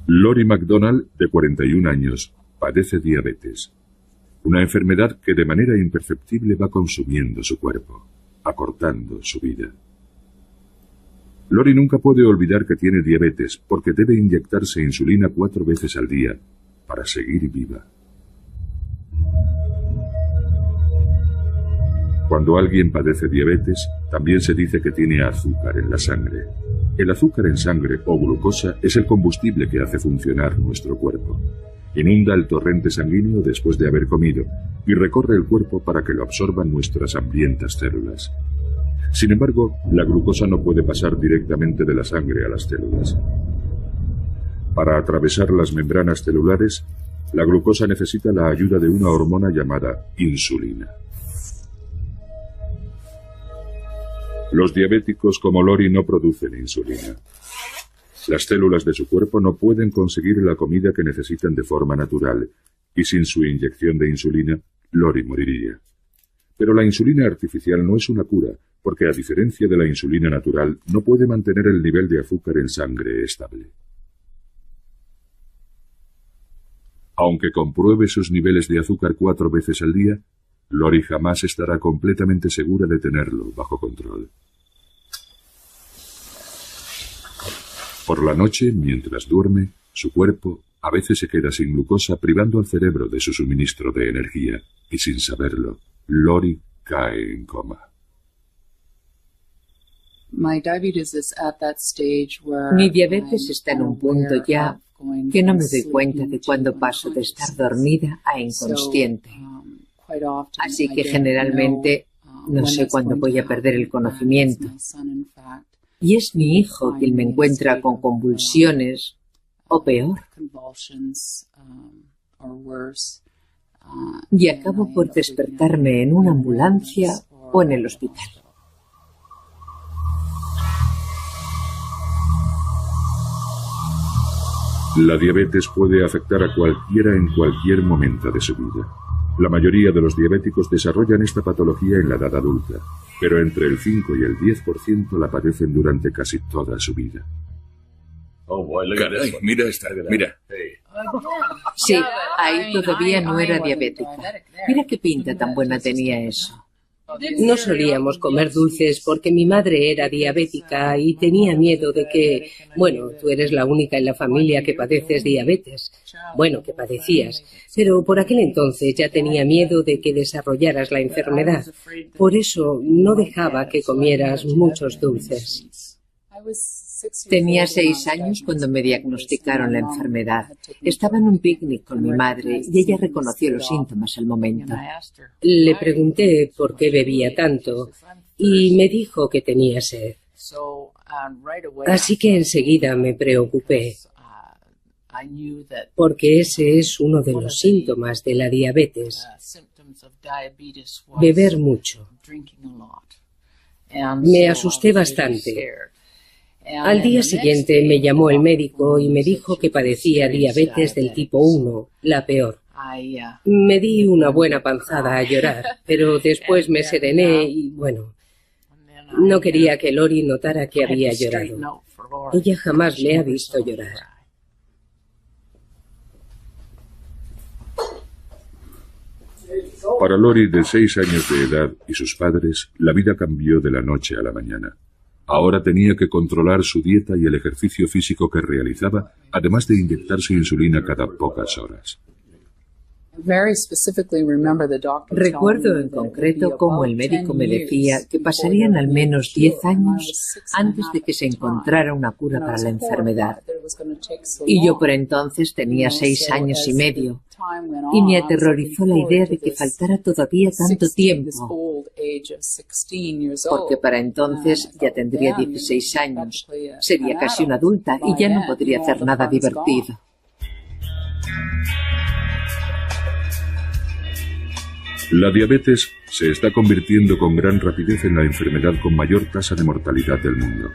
Lori McDonald, de 41 años, padece diabetes. Una enfermedad que de manera imperceptible va consumiendo su cuerpo, acortando su vida. Lori nunca puede olvidar que tiene diabetes porque debe inyectarse insulina 4 veces al día para seguir viva. Cuando alguien padece diabetes, también se dice que tiene azúcar en la sangre. El azúcar en sangre o glucosa es el combustible que hace funcionar nuestro cuerpo. Inunda el torrente sanguíneo después de haber comido y recorre el cuerpo para que lo absorban nuestras hambrientas células. Sin embargo, la glucosa no puede pasar directamente de la sangre a las células. Para atravesar las membranas celulares, la glucosa necesita la ayuda de una hormona llamada insulina. Los diabéticos como Lori no producen insulina. Las células de su cuerpo no pueden conseguir la comida que necesitan de forma natural, y sin su inyección de insulina, Lori moriría. Pero la insulina artificial no es una cura, porque a diferencia de la insulina natural, no puede mantener el nivel de azúcar en sangre estable. Aunque compruebe sus niveles de azúcar 4 veces al día, Lori jamás estará completamente segura de tenerlo bajo control. Por la noche, mientras duerme, su cuerpo a veces se queda sin glucosa, privando al cerebro de su suministro de energía, y sin saberlo, Lori cae en coma. Mi diabetes está en un punto ya que no me doy cuenta de cuándo paso de estar dormida a inconsciente. Así que generalmente no sé cuándo voy a perder el conocimiento. Y es mi hijo quien me encuentra con convulsiones, o peor. Y acabo por despertarme en una ambulancia o en el hospital. La diabetes puede afectar a cualquiera en cualquier momento de su vida. La mayoría de los diabéticos desarrollan esta patología en la edad adulta, pero entre el 5 y el 10% la padecen durante casi toda su vida. Caray, mira esta, mira. Sí, ahí todavía no era diabética. Mira qué pinta tan buena tenía eso. No solíamos comer dulces porque mi madre era diabética y tenía miedo de que, bueno, tú eres la única en la familia que padeces diabetes. Bueno, que padecías, pero por aquel entonces ya tenía miedo de que desarrollaras la enfermedad. Por eso no dejaba que comieras muchos dulces. Tenía 6 años cuando me diagnosticaron la enfermedad. Estaba en un picnic con mi madre y ella reconoció los síntomas al momento. Le pregunté por qué bebía tanto y me dijo que tenía sed. Así que enseguida me preocupé, porque ese es uno de los síntomas de la diabetes, beber mucho. Me asusté bastante. Al día siguiente me llamó el médico y me dijo que padecía diabetes del tipo 1, la peor. Me di una buena panzada a llorar, pero después me serené y, bueno, no quería que Lori notara que había llorado. Ella jamás me ha visto llorar. Para Lori, de 6 años de edad, y sus padres, la vida cambió de la noche a la mañana. Ahora tenía que controlar su dieta y el ejercicio físico que realizaba, además de inyectarse insulina cada pocas horas. Recuerdo en concreto cómo el médico me decía que pasarían al menos 10 años antes de que se encontrara una cura para la enfermedad. Y yo por entonces tenía 6 años y medio, y me aterrorizó la idea de que faltara todavía tanto tiempo, porque para entonces ya tendría 16 años, sería casi una adulta y ya no podría hacer nada divertido. La diabetes se está convirtiendo con gran rapidez en la enfermedad con mayor tasa de mortalidad del mundo.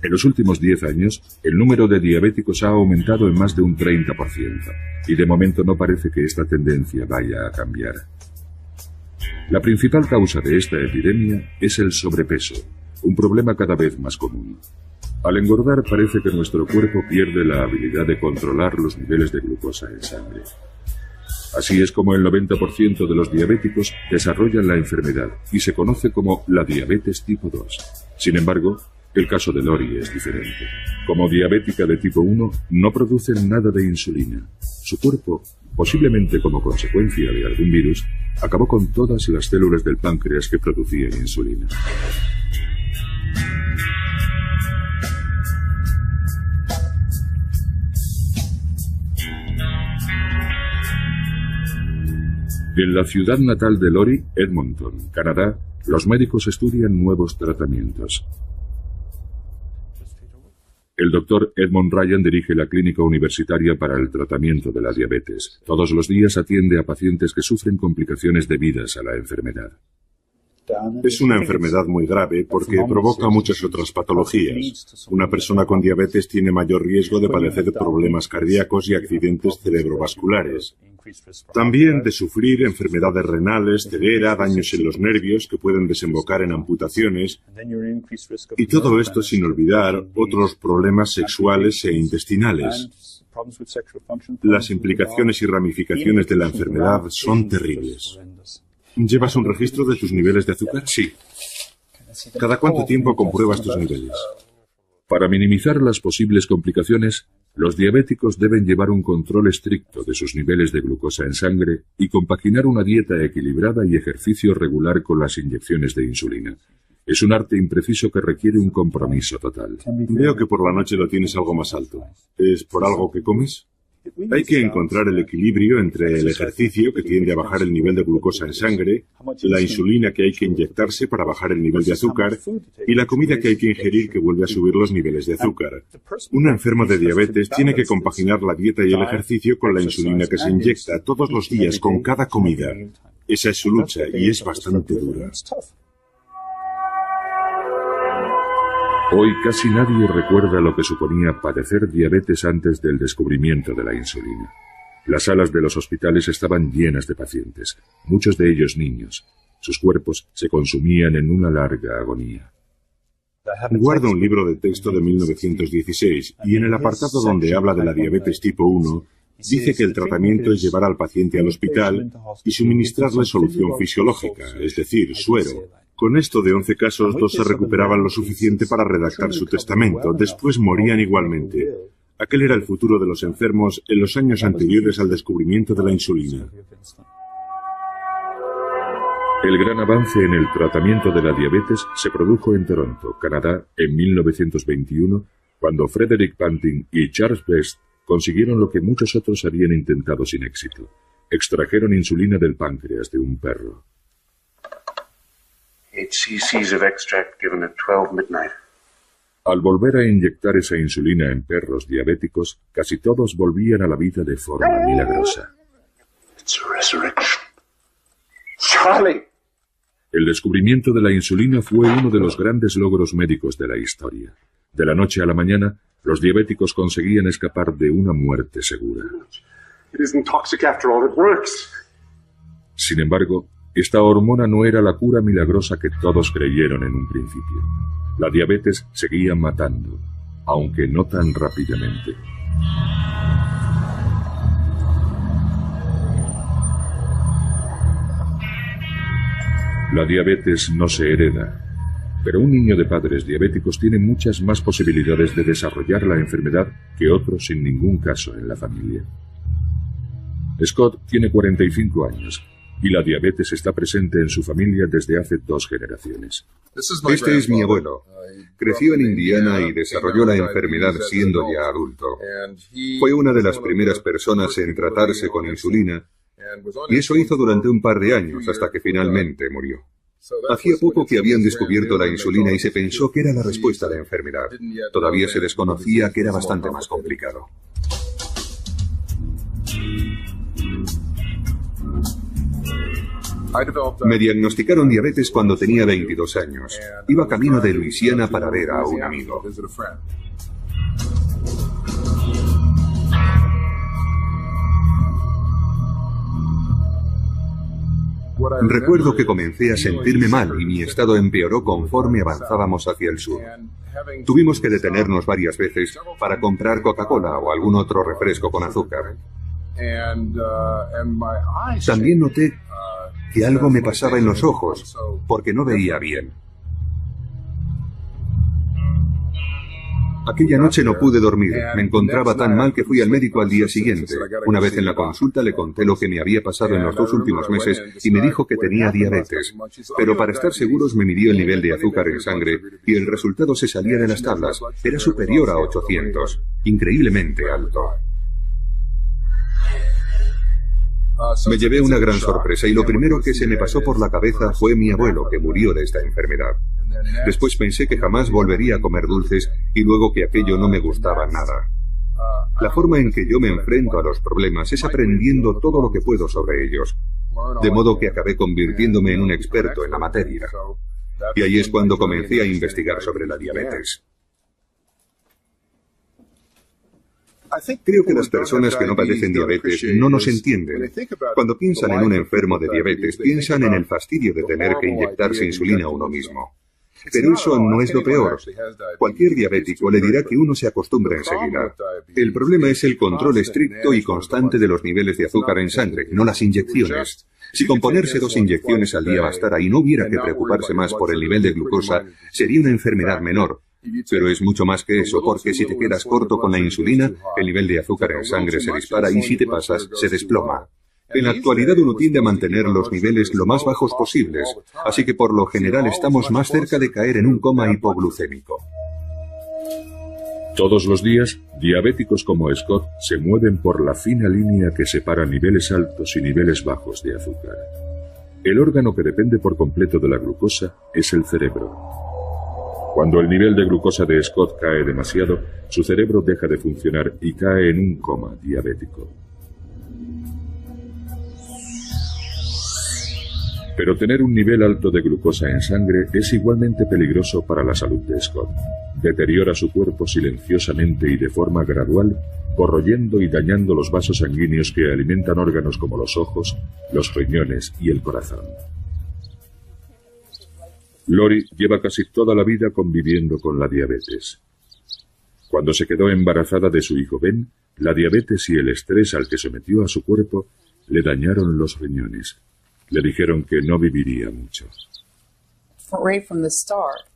En los últimos 10 años, el número de diabéticos ha aumentado en más de un 30%, y de momento no parece que esta tendencia vaya a cambiar. La principal causa de esta epidemia es el sobrepeso, un problema cada vez más común. Al engordar parece que nuestro cuerpo pierde la habilidad de controlar los niveles de glucosa en sangre. Así es como el 90% de los diabéticos desarrollan la enfermedad y se conoce como la diabetes tipo 2. Sin embargo, el caso de Lori es diferente. Como diabética de tipo 1, no produce nada de insulina. Su cuerpo, posiblemente como consecuencia de algún virus, acabó con todas las células del páncreas que producían insulina. En la ciudad natal de Lori, Edmonton, Canadá, los médicos estudian nuevos tratamientos. El doctor Edmond Ryan dirige la clínica universitaria para el tratamiento de la diabetes. Todos los días atiende a pacientes que sufren complicaciones debidas a la enfermedad. Es una enfermedad muy grave porque provoca muchas otras patologías. Una persona con diabetes tiene mayor riesgo de padecer problemas cardíacos y accidentes cerebrovasculares. También de sufrir enfermedades renales, ceguera, daños en los nervios que pueden desembocar en amputaciones, y todo esto sin olvidar otros problemas sexuales e intestinales. Las implicaciones y ramificaciones de la enfermedad son terribles. ¿Llevas un registro de tus niveles de azúcar? Sí. ¿Cada cuánto tiempo compruebas tus niveles? Para minimizar las posibles complicaciones, los diabéticos deben llevar un control estricto de sus niveles de glucosa en sangre y compaginar una dieta equilibrada y ejercicio regular con las inyecciones de insulina. Es un arte impreciso que requiere un compromiso total. Veo que por la noche lo tienes algo más alto. ¿Es por algo que comes? Hay que encontrar el equilibrio entre el ejercicio, que tiende a bajar el nivel de glucosa en sangre, la insulina que hay que inyectarse para bajar el nivel de azúcar y la comida que hay que ingerir que vuelve a subir los niveles de azúcar. Un enfermo de diabetes tiene que compaginar la dieta y el ejercicio con la insulina que se inyecta todos los días con cada comida. Esa es su lucha y es bastante dura. Hoy casi nadie recuerda lo que suponía padecer diabetes antes del descubrimiento de la insulina. Las salas de los hospitales estaban llenas de pacientes, muchos de ellos niños. Sus cuerpos se consumían en una larga agonía. Guardo un libro de texto de 1916 y en el apartado donde habla de la diabetes tipo 1, dice que el tratamiento es llevar al paciente al hospital y suministrarle solución fisiológica, es decir, suero. Con esto de 11 casos, 2 se recuperaban lo suficiente para redactar su testamento. Después morían igualmente. Aquel era el futuro de los enfermos en los años anteriores al descubrimiento de la insulina. El gran avance en el tratamiento de la diabetes se produjo en Toronto, Canadá, en 1921, cuando Frederick Banting y Charles Best consiguieron lo que muchos otros habían intentado sin éxito. Extrajeron insulina del páncreas de un perro. 8 cc's of extract given at 12 midnight. Al volver a inyectar esa insulina en perros diabéticos, casi todos volvían a la vida de forma milagrosa. It's a resurrection. Charlie! El descubrimiento de la insulina fue uno de los grandes logros médicos de la historia. De la noche a la mañana, los diabéticos conseguían escapar de una muerte segura. It isn't toxic after all, it works. Sin embargo, esta hormona no era la cura milagrosa que todos creyeron en un principio. La diabetes seguía matando, aunque no tan rápidamente. La diabetes no se hereda, pero un niño de padres diabéticos tiene muchas más posibilidades de desarrollar la enfermedad que otros sin ningún caso en la familia. Scott tiene 45 años. Y la diabetes está presente en su familia desde hace 2 generaciones. Este es mi abuelo. Creció en Indiana y desarrolló la enfermedad siendo ya adulto. Fue una de las primeras personas en tratarse con insulina, y eso hizo durante un par de años hasta que finalmente murió. Hacía poco que habían descubierto la insulina y se pensó que era la respuesta a la enfermedad. Todavía se desconocía que era bastante más complicado. Me diagnosticaron diabetes cuando tenía 22 años. Iba camino de Luisiana para ver a un amigo. Recuerdo que comencé a sentirme mal y mi estado empeoró conforme avanzábamos hacia el sur. Tuvimos que detenernos varias veces para comprar Coca-Cola o algún otro refresco con azúcar. También noté que algo me pasaba en los ojos, porque no veía bien. Aquella noche no pude dormir. Me encontraba tan mal que fui al médico al día siguiente. Una vez en la consulta le conté lo que me había pasado en los 2 últimos meses y me dijo que tenía diabetes. Pero para estar seguros me midió el nivel de azúcar en sangre y el resultado se salía de las tablas. Era superior a 800. Increíblemente alto. Me llevé una gran sorpresa y lo primero que se me pasó por la cabeza fue mi abuelo, que murió de esta enfermedad. Después pensé que jamás volvería a comer dulces y luego que aquello no me gustaba nada. La forma en que yo me enfrento a los problemas es aprendiendo todo lo que puedo sobre ellos, de modo que acabé convirtiéndome en un experto en la materia. Y ahí es cuando comencé a investigar sobre la diabetes. Creo que las personas que no padecen diabetes no nos entienden. Cuando piensan en un enfermo de diabetes, piensan en el fastidio de tener que inyectarse insulina a uno mismo. Pero eso no es lo peor. Cualquier diabético le dirá que uno se acostumbra enseguida. El problema es el control estricto y constante de los niveles de azúcar en sangre, no las inyecciones. Si con ponerse 2 inyecciones al día bastara y no hubiera que preocuparse más por el nivel de glucosa, sería una enfermedad menor. Pero es mucho más que eso, porque si te quedas corto con la insulina, el nivel de azúcar en sangre se dispara y si te pasas, se desploma. En la actualidad uno tiende a mantener los niveles lo más bajos posibles, así que por lo general estamos más cerca de caer en un coma hipoglucémico. Todos los días, diabéticos como Scott se mueven por la fina línea que separa niveles altos y niveles bajos de azúcar. El órgano que depende por completo de la glucosa es el cerebro. Cuando el nivel de glucosa de Scott cae demasiado, su cerebro deja de funcionar y cae en un coma diabético. Pero tener un nivel alto de glucosa en sangre es igualmente peligroso para la salud de Scott. Deteriora su cuerpo silenciosamente y de forma gradual, corroyendo y dañando los vasos sanguíneos que alimentan órganos como los ojos, los riñones y el corazón. Lori lleva casi toda la vida conviviendo con la diabetes. Cuando se quedó embarazada de su hijo Ben, la diabetes y el estrés al que sometió a su cuerpo le dañaron los riñones. Le dijeron que no viviría mucho.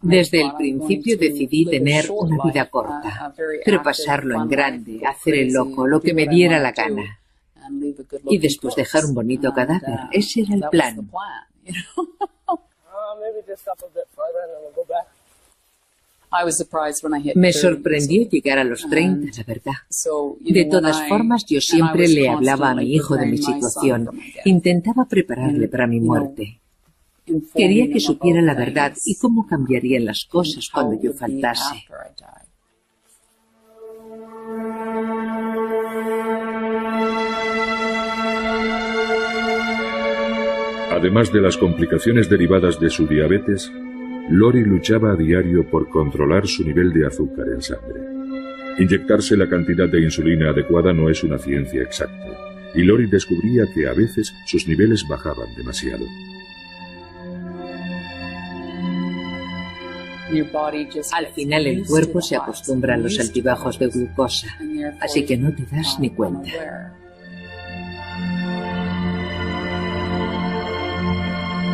Desde el principio decidí tener una vida corta, pero pasarlo en grande, hacer el loco, lo que me diera la gana. Y después dejar un bonito cadáver. Ese era el plan. Me sorprendió llegar a los 30, la verdad. De todas formas, yo siempre le hablaba a mi hijo de mi situación. Intentaba prepararle para mi muerte. Quería que supiera la verdad y cómo cambiarían las cosas cuando yo faltase. Además de las complicaciones derivadas de su diabetes, Lori luchaba a diario por controlar su nivel de azúcar en sangre. Inyectarse la cantidad de insulina adecuada no es una ciencia exacta, y Lori descubría que a veces sus niveles bajaban demasiado. Al final el cuerpo se acostumbra a los altibajos de glucosa, así que no te das ni cuenta.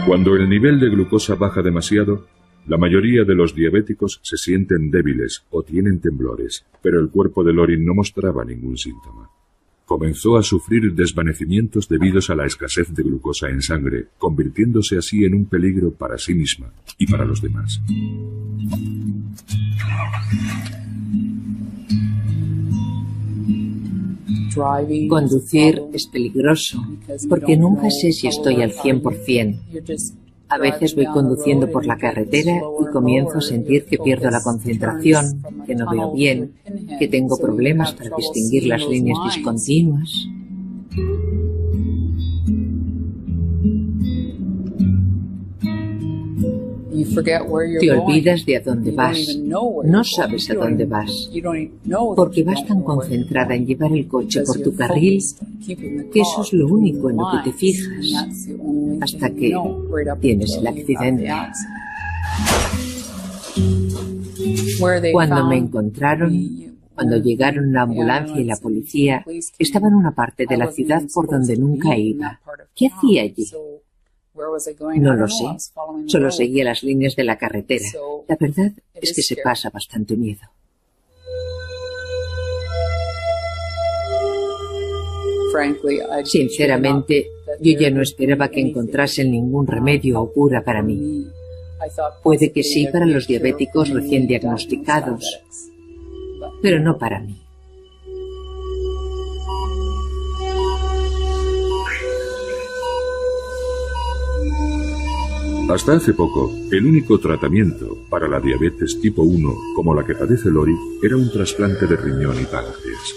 Cuando el nivel de glucosa baja demasiado, la mayoría de los diabéticos se sienten débiles o tienen temblores, pero el cuerpo de Lori no mostraba ningún síntoma. Comenzó a sufrir desvanecimientos debidos a la escasez de glucosa en sangre, convirtiéndose así en un peligro para sí misma y para los demás. Conducir es peligroso, porque nunca sé si estoy al 100%. A veces voy conduciendo por la carretera y comienzo a sentir que pierdo la concentración, que no veo bien, que tengo problemas para distinguir las líneas discontinuas. Te olvidas de a dónde vas. No sabes a dónde vas, porque vas tan concentrada en llevar el coche por tu carril que eso es lo único en lo que te fijas, hasta que tienes el accidente. Cuando me encontraron, cuando llegaron la ambulancia y la policía, estaba en una parte de la ciudad por donde nunca iba. ¿Qué hacía allí? No lo sé. Solo seguía las líneas de la carretera. La verdad es que se pasa bastante miedo. Sinceramente, yo ya no esperaba que encontrasen ningún remedio o cura para mí. Puede que sí para los diabéticos recién diagnosticados, pero no para mí. Hasta hace poco, el único tratamiento para la diabetes tipo 1, como la que padece Lori, era un trasplante de riñón y páncreas.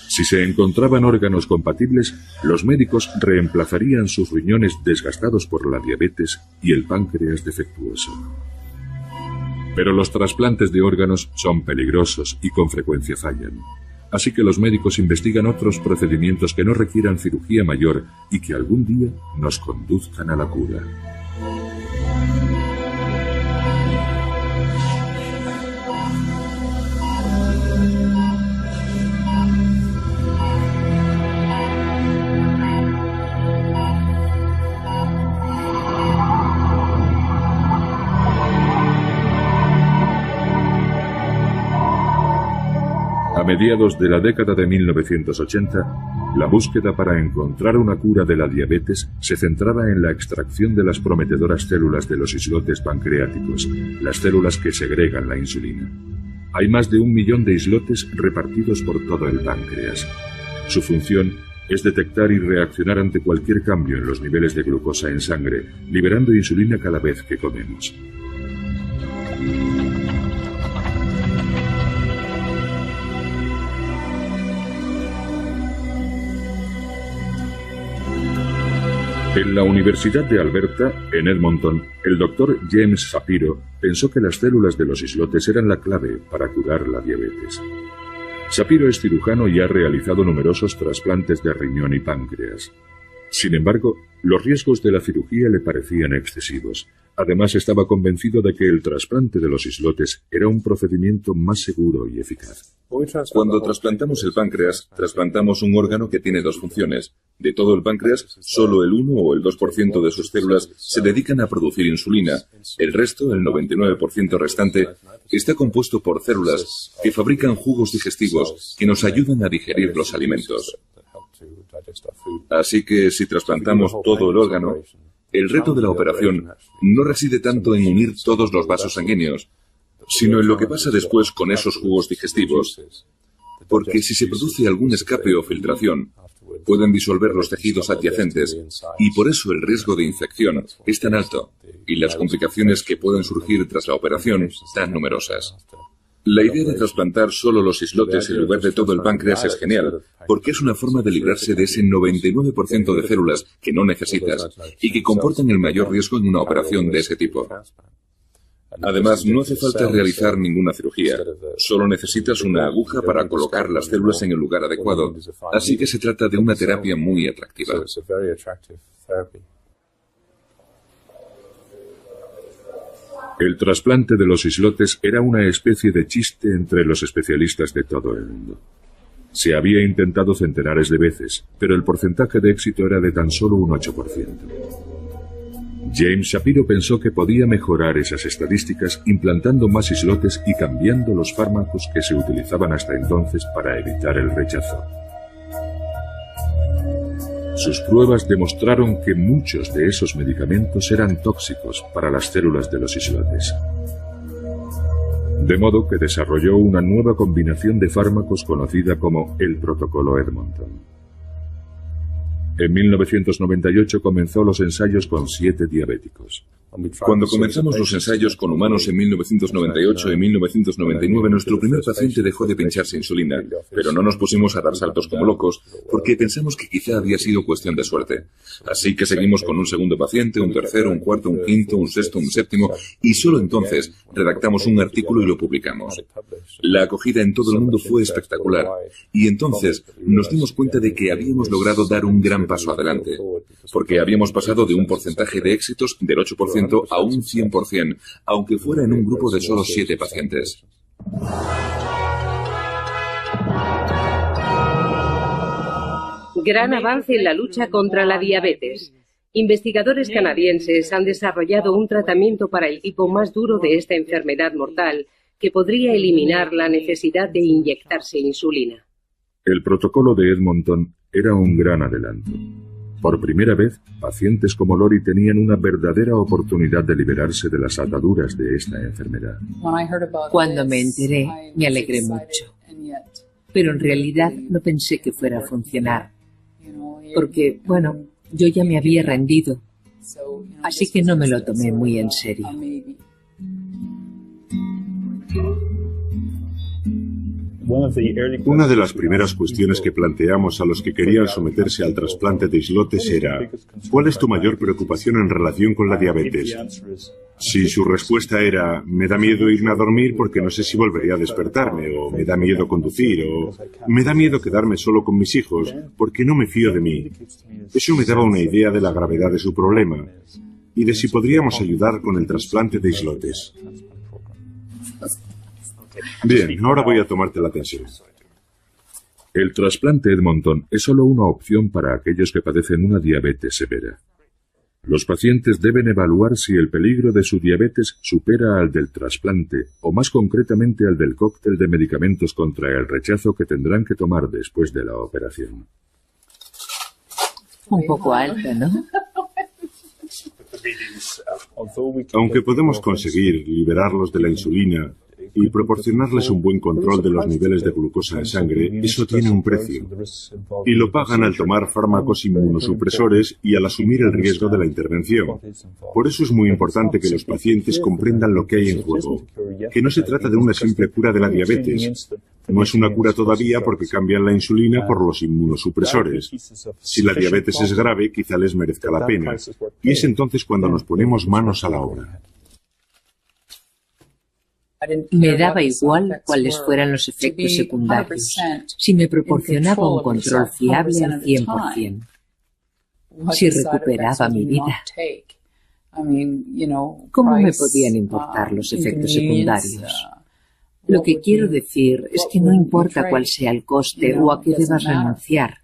Si se encontraban órganos compatibles, los médicos reemplazarían sus riñones desgastados por la diabetes y el páncreas defectuoso. Pero los trasplantes de órganos son peligrosos y con frecuencia fallan. Así que los médicos investigan otros procedimientos que no requieran cirugía mayor y que algún día nos conduzcan a la cura. A mediados de la década de 1980, la búsqueda para encontrar una cura de la diabetes se centraba en la extracción de las prometedoras células de los islotes pancreáticos, las células que segregan la insulina. Hay más de 1 millón de islotes repartidos por todo el páncreas. Su función es detectar y reaccionar ante cualquier cambio en los niveles de glucosa en sangre, liberando insulina cada vez que comemos. En la Universidad de Alberta, en Edmonton, el doctor James Shapiro pensó que las células de los islotes eran la clave para curar la diabetes. Shapiro es cirujano y ha realizado numerosos trasplantes de riñón y páncreas. Sin embargo, los riesgos de la cirugía le parecían excesivos. Además, estaba convencido de que el trasplante de los islotes era un procedimiento más seguro y eficaz. Cuando trasplantamos el páncreas, trasplantamos un órgano que tiene dos funciones. De todo el páncreas, solo el 1 o el 2% de sus células se dedican a producir insulina. El resto, el 99% restante, está compuesto por células que fabrican jugos digestivos que nos ayudan a digerir los alimentos. Así que si trasplantamos todo el órgano, el reto de la operación no reside tanto en unir todos los vasos sanguíneos, sino en lo que pasa después con esos jugos digestivos. Porque si se produce algún escape o filtración, pueden disolver los tejidos adyacentes y por eso el riesgo de infección es tan alto y las complicaciones que pueden surgir tras la operación tan numerosas. La idea de trasplantar solo los islotes en lugar de todo el páncreas es genial, porque es una forma de librarse de ese 99% de células que no necesitas y que comportan el mayor riesgo en una operación de ese tipo. Además, no hace falta realizar ninguna cirugía, solo necesitas una aguja para colocar las células en el lugar adecuado, así que se trata de una terapia muy atractiva. El trasplante de los islotes era una especie de chiste entre los especialistas de todo el mundo. Se había intentado centenares de veces, pero el porcentaje de éxito era de tan solo un 8%. James Shapiro pensó que podía mejorar esas estadísticas implantando más islotes y cambiando los fármacos que se utilizaban hasta entonces para evitar el rechazo. Sus pruebas demostraron que muchos de esos medicamentos eran tóxicos para las células de los islotes. De modo que desarrolló una nueva combinación de fármacos conocida como el Protocolo Edmonton. En 1998 comenzó los ensayos con 7 diabéticos. Cuando comenzamos los ensayos con humanos en 1998 y 1999, nuestro primer paciente dejó de pincharse insulina, pero no nos pusimos a dar saltos como locos porque pensamos que quizá había sido cuestión de suerte. Así que seguimos con un segundo paciente, un tercero, un cuarto, un quinto, un sexto, un séptimo, y solo entonces redactamos un artículo y lo publicamos. La acogida en todo el mundo fue espectacular, y entonces nos dimos cuenta de que habíamos logrado dar un gran paso adelante, porque habíamos pasado de un porcentaje de éxitos del 8% a un 100%, aunque fuera en un grupo de solo 7 pacientes. Gran avance en la lucha contra la diabetes. Investigadores canadienses han desarrollado un tratamiento para el tipo más duro de esta enfermedad mortal que podría eliminar la necesidad de inyectarse insulina. El protocolo de Edmonton era un gran adelanto. Por primera vez, pacientes como Lori tenían una verdadera oportunidad de liberarse de las ataduras de esta enfermedad. Cuando me enteré, me alegré mucho. Pero en realidad no pensé que fuera a funcionar. Porque, bueno, yo ya me había rendido. Así que no me lo tomé muy en serio. Una de las primeras cuestiones que planteamos a los que querían someterse al trasplante de islotes era: ¿cuál es tu mayor preocupación en relación con la diabetes? Si su respuesta era: me da miedo irme a dormir porque no sé si volvería a despertarme, o me da miedo conducir, o me da miedo quedarme solo con mis hijos porque no me fío de mí. Eso me daba una idea de la gravedad de su problema y de si podríamos ayudar con el trasplante de islotes. Bien, ahora voy a tomarte la tensión. El trasplante Edmonton es solo una opción para aquellos que padecen una diabetes severa. Los pacientes deben evaluar si el peligro de su diabetes supera al del trasplante, o más concretamente al del cóctel de medicamentos contra el rechazo que tendrán que tomar después de la operación. Un poco alta, ¿no? Aunque podemos conseguir liberarlos de la insulina y proporcionarles un buen control de los niveles de glucosa en sangre, eso tiene un precio. Y lo pagan al tomar fármacos inmunosupresores y al asumir el riesgo de la intervención. Por eso es muy importante que los pacientes comprendan lo que hay en juego, que no se trata de una simple cura de la diabetes. No es una cura todavía porque cambian la insulina por los inmunosupresores. Si la diabetes es grave, quizá les merezca la pena. Y es entonces cuando nos ponemos manos a la obra. Me daba igual cuáles fueran los efectos secundarios, si me proporcionaba un control fiable al 100%, si recuperaba mi vida. ¿Cómo me podían importar los efectos secundarios? Lo que quiero decir es que no importa cuál sea el coste o a qué debas renunciar,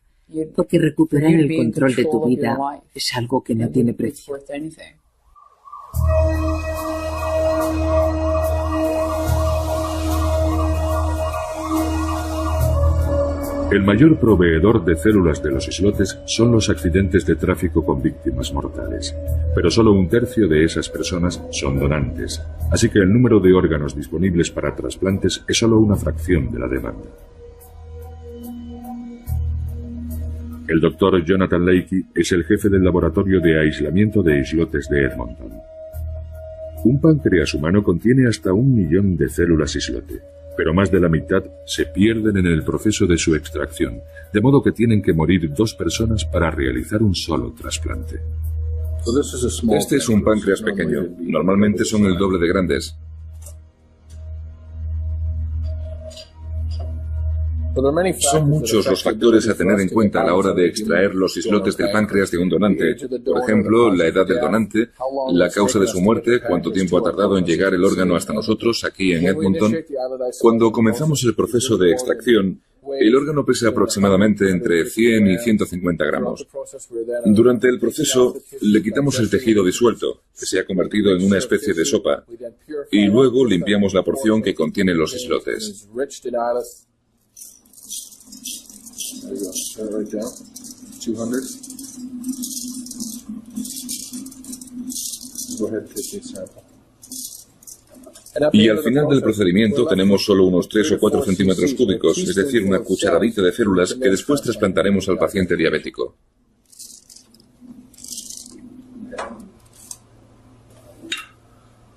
porque recuperar el control de tu vida es algo que no tiene precio. El mayor proveedor de células de los islotes son los accidentes de tráfico con víctimas mortales, pero solo 1/3 de esas personas son donantes, así que el número de órganos disponibles para trasplantes es solo una fracción de la demanda. El doctor Jonathan Leakey es el jefe del laboratorio de aislamiento de islotes de Edmonton. Un páncreas humano contiene hasta 1 millón de células islote, pero más de la mitad se pierden en el proceso de su extracción, de modo que tienen que morir 2 personas para realizar un solo trasplante. Este es un páncreas pequeño. Normalmente son el doble de grandes. Son muchos los factores a tener en cuenta a la hora de extraer los islotes del páncreas de un donante. Por ejemplo, la edad del donante, la causa de su muerte, cuánto tiempo ha tardado en llegar el órgano hasta nosotros, aquí en Edmonton. Cuando comenzamos el proceso de extracción, el órgano pesa aproximadamente entre 100 y 150 gramos. Durante el proceso, le quitamos el tejido disuelto, que se ha convertido en una especie de sopa, y luego limpiamos la porción que contiene los islotes. Y al final del procedimiento tenemos solo unos 3 o 4 centímetros cúbicos, es decir, una cucharadita de células que después trasplantaremos al paciente diabético.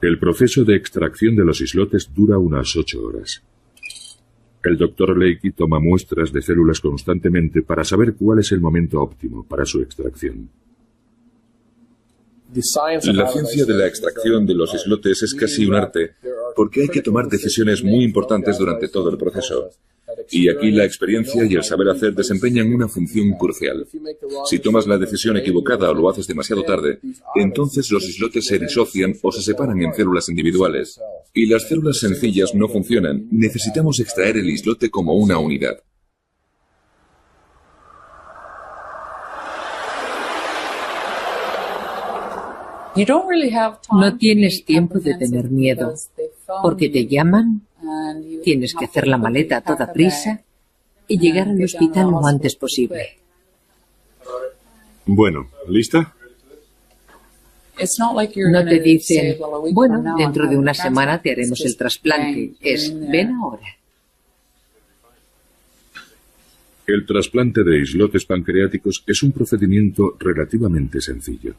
El proceso de extracción de los islotes dura unas 8 horas. El Dr. Leakey toma muestras de células constantemente para saber cuál es el momento óptimo para su extracción. La ciencia de la extracción de los islotes es casi un arte, porque hay que tomar decisiones muy importantes durante todo el proceso. Y aquí la experiencia y el saber hacer desempeñan una función crucial. Si tomas la decisión equivocada o lo haces demasiado tarde, entonces los islotes se disocian o se separan en células individuales. Y las células sencillas no funcionan. Necesitamos extraer el islote como una unidad. No tienes tiempo de tener miedo, porque te llaman, tienes que hacer la maleta a toda prisa y llegar al hospital lo antes posible. Bueno, ¿lista? No te dicen, bueno, dentro de una semana te haremos el trasplante. Es, ven ahora. El trasplante de islotes pancreáticos es un procedimiento relativamente sencillo.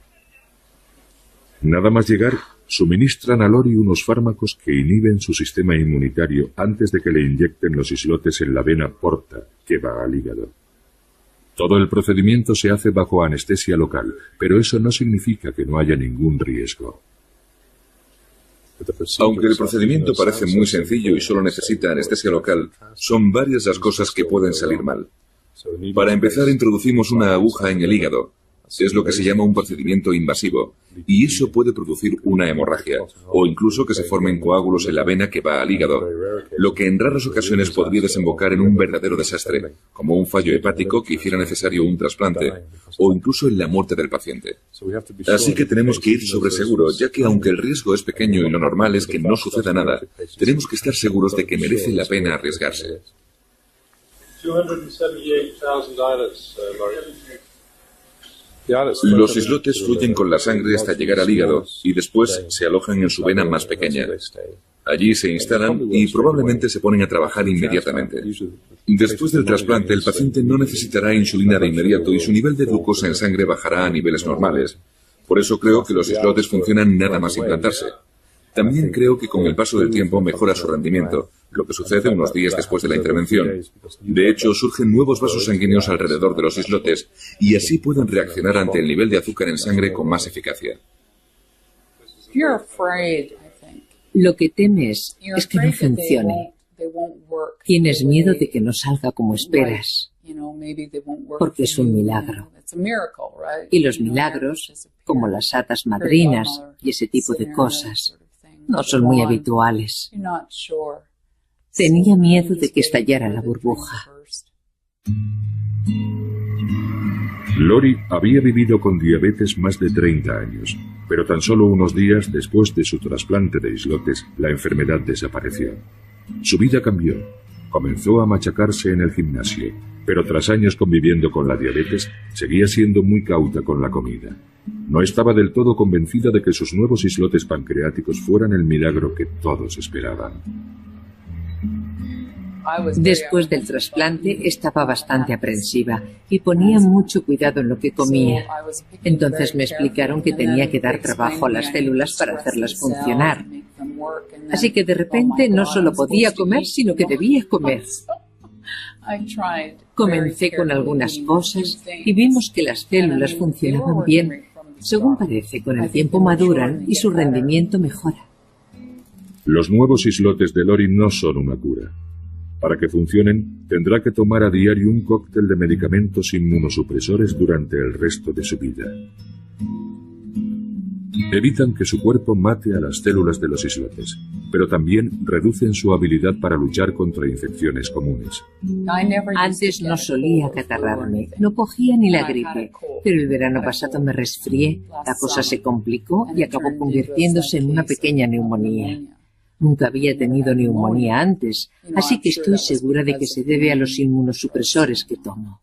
Nada más llegar, suministran a Lori unos fármacos que inhiben su sistema inmunitario antes de que le inyecten los islotes en la vena porta que va al hígado. Todo el procedimiento se hace bajo anestesia local, pero eso no significa que no haya ningún riesgo. Aunque el procedimiento parece muy sencillo y solo necesita anestesia local, son varias las cosas que pueden salir mal. Para empezar, introducimos una aguja en el hígado. Es lo que se llama un procedimiento invasivo, y eso puede producir una hemorragia, o incluso que se formen coágulos en la vena que va al hígado, lo que en raras ocasiones podría desembocar en un verdadero desastre, como un fallo hepático que hiciera necesario un trasplante, o incluso en la muerte del paciente. Así que tenemos que ir sobre seguro, ya que aunque el riesgo es pequeño y lo normal es que no suceda nada, tenemos que estar seguros de que merece la pena arriesgarse. Los islotes fluyen con la sangre hasta llegar al hígado y después se alojan en su vena más pequeña. Allí se instalan y probablemente se ponen a trabajar inmediatamente. Después del trasplante, el paciente no necesitará insulina de inmediato y su nivel de glucosa en sangre bajará a niveles normales. Por eso creo que los islotes funcionan nada más implantarse. También creo que con el paso del tiempo mejora su rendimiento, lo que sucede unos días después de la intervención. De hecho, surgen nuevos vasos sanguíneos alrededor de los islotes y así pueden reaccionar ante el nivel de azúcar en sangre con más eficacia. Lo que temes es que no funcione. Tienes miedo de que no salga como esperas, porque es un milagro. Y los milagros, como las hadas madrinas y ese tipo de cosas, no son muy habituales. Tenía miedo de que estallara la burbuja. Lori había vivido con diabetes más de 30 años, pero tan solo unos días después de su trasplante de islotes, la enfermedad desapareció. Su vida cambió. Comenzó a machacarse en el gimnasio, pero tras años conviviendo con la diabetes, seguía siendo muy cauta con la comida. No estaba del todo convencida de que sus nuevos islotes pancreáticos fueran el milagro que todos esperaban. Después del trasplante estaba bastante aprensiva y ponía mucho cuidado en lo que comía. Entonces me explicaron que tenía que dar trabajo a las células para hacerlas funcionar. Así que de repente no solo podía comer, sino que debía comer. Comencé con algunas cosas y vimos que las células funcionaban bien. Según parece, con el tiempo maduran y su rendimiento mejora. Los nuevos islotes de Lori no son una cura. Para que funcionen, tendrá que tomar a diario un cóctel de medicamentos inmunosupresores durante el resto de su vida. Evitan que su cuerpo mate a las células de los islotes, pero también reducen su habilidad para luchar contra infecciones comunes. Antes no solía acatarrarme, no cogía ni la gripe, pero el verano pasado me resfrié, la cosa se complicó y acabó convirtiéndose en una pequeña neumonía. Nunca había tenido neumonía antes, así que estoy segura de que se debe a los inmunosupresores que tomo.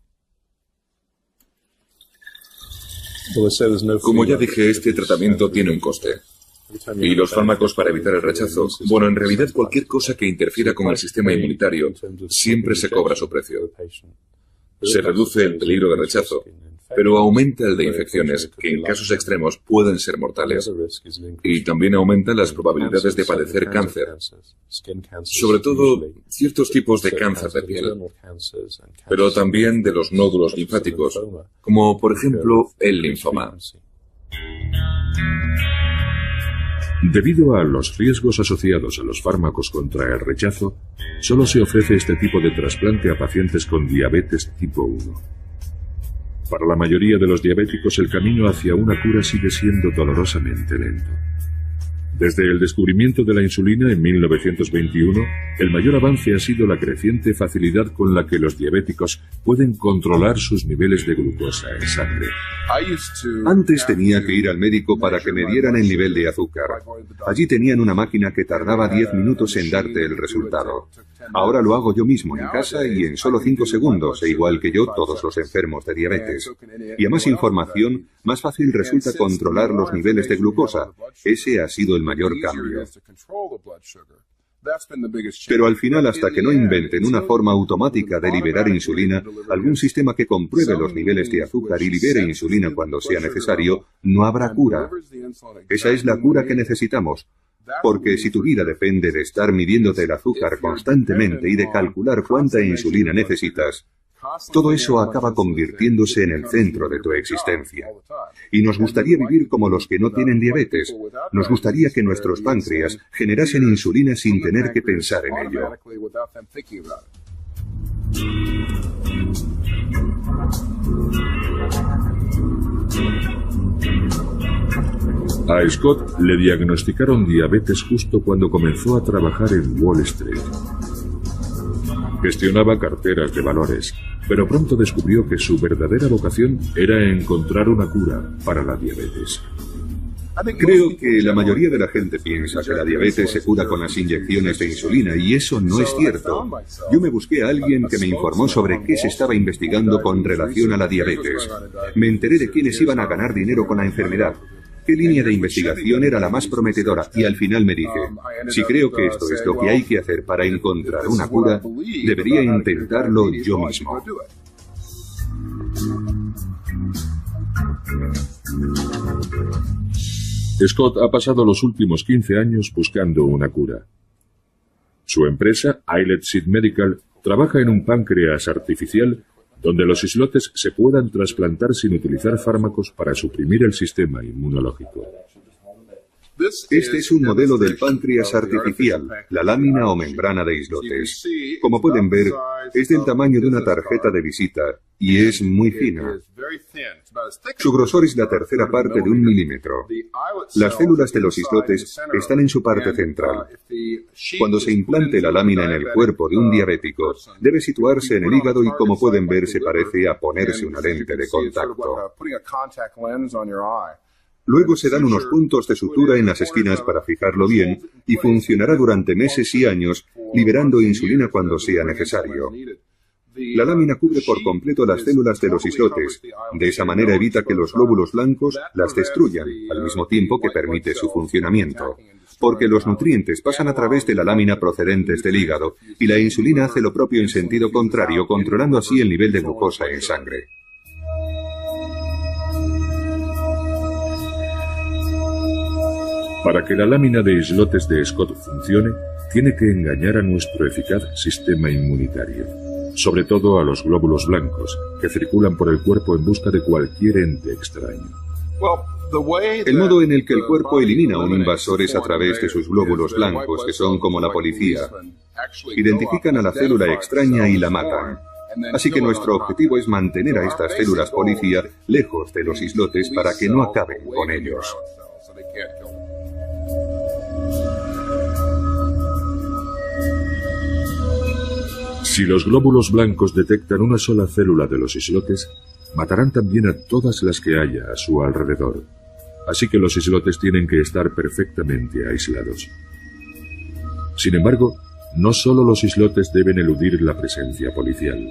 Como ya dije, este tratamiento tiene un coste. Y los fármacos para evitar el rechazo, bueno, en realidad cualquier cosa que interfiera con el sistema inmunitario siempre se cobra su precio. Se reduce el peligro de rechazo, pero aumenta el de infecciones, que en casos extremos pueden ser mortales. Y también aumenta las probabilidades de padecer cáncer, sobre todo ciertos tipos de cáncer de piel, pero también de los nódulos linfáticos, como por ejemplo el linfoma. Debido a los riesgos asociados a los fármacos contra el rechazo, solo se ofrece este tipo de trasplante a pacientes con diabetes tipo 1. Para la mayoría de los diabéticos, el camino hacia una cura sigue siendo dolorosamente lento. Desde el descubrimiento de la insulina en 1921, el mayor avance ha sido la creciente facilidad con la que los diabéticos pueden controlar sus niveles de glucosa en sangre. Antes tenía que ir al médico para que me dieran el nivel de azúcar. Allí tenían una máquina que tardaba 10 minutos en darte el resultado. Ahora lo hago yo mismo en casa y en solo 5 segundos, e igual que yo, todos los enfermos de diabetes. Y a más información, más fácil resulta controlar los niveles de glucosa. Ese ha sido el mayor cambio. Pero al final, hasta que no inventen una forma automática de liberar insulina, algún sistema que compruebe los niveles de azúcar y libere insulina cuando sea necesario, no habrá cura. Esa es la cura que necesitamos. Porque si tu vida depende de estar midiéndote el azúcar constantemente y de calcular cuánta insulina necesitas, todo eso acaba convirtiéndose en el centro de tu existencia. Y nos gustaría vivir como los que no tienen diabetes. Nos gustaría que nuestros páncreas generasen insulina sin tener que pensar en ello. A Scott le diagnosticaron diabetes justo cuando comenzó a trabajar en Wall Street. Gestionaba carteras de valores, pero pronto descubrió que su verdadera vocación era encontrar una cura para la diabetes. Creo que la mayoría de la gente piensa que la diabetes se cura con las inyecciones de insulina, y eso no es cierto. Yo me busqué a alguien que me informó sobre qué se estaba investigando con relación a la diabetes. Me enteré de quiénes iban a ganar dinero con la enfermedad, qué línea de investigación era la más prometedora, y al final me dije, si creo que esto es lo que hay que hacer para encontrar una cura, debería intentarlo yo mismo. Scott ha pasado los últimos 15 años buscando una cura. Su empresa, Islet Seed Medical, trabaja en un páncreas artificial donde los islotes se puedan trasplantar sin utilizar fármacos para suprimir el sistema inmunológico. Este es un modelo del páncreas artificial, la lámina o membrana de islotes. Como pueden ver, es del tamaño de una tarjeta de visita y es muy fina. Su grosor es la tercera parte de 1 milímetro. Las células de los islotes están en su parte central. Cuando se implante la lámina en el cuerpo de un diabético, debe situarse en el hígado y, como pueden ver, se parece a ponerse una lente de contacto. Luego se dan unos puntos de sutura en las esquinas para fijarlo bien y funcionará durante meses y años, liberando insulina cuando sea necesario. La lámina cubre por completo las células de los islotes. De esa manera evita que los glóbulos blancos las destruyan, al mismo tiempo que permite su funcionamiento. Porque los nutrientes pasan a través de la lámina procedentes del hígado y la insulina hace lo propio en sentido contrario, controlando así el nivel de glucosa en sangre. Para que la lámina de islotes de Scott funcione, tiene que engañar a nuestro eficaz sistema inmunitario, sobre todo a los glóbulos blancos, que circulan por el cuerpo en busca de cualquier ente extraño. El modo en el que el cuerpo elimina a un invasor es a través de sus glóbulos blancos, que son como la policía. Identifican a la célula extraña y la matan. Así que nuestro objetivo es mantener a estas células policía lejos de los islotes para que no acaben con ellos. Si los glóbulos blancos detectan una sola célula de los islotes, matarán también a todas las que haya a su alrededor. Así que los islotes tienen que estar perfectamente aislados. Sin embargo, no solo los islotes deben eludir la presencia policial.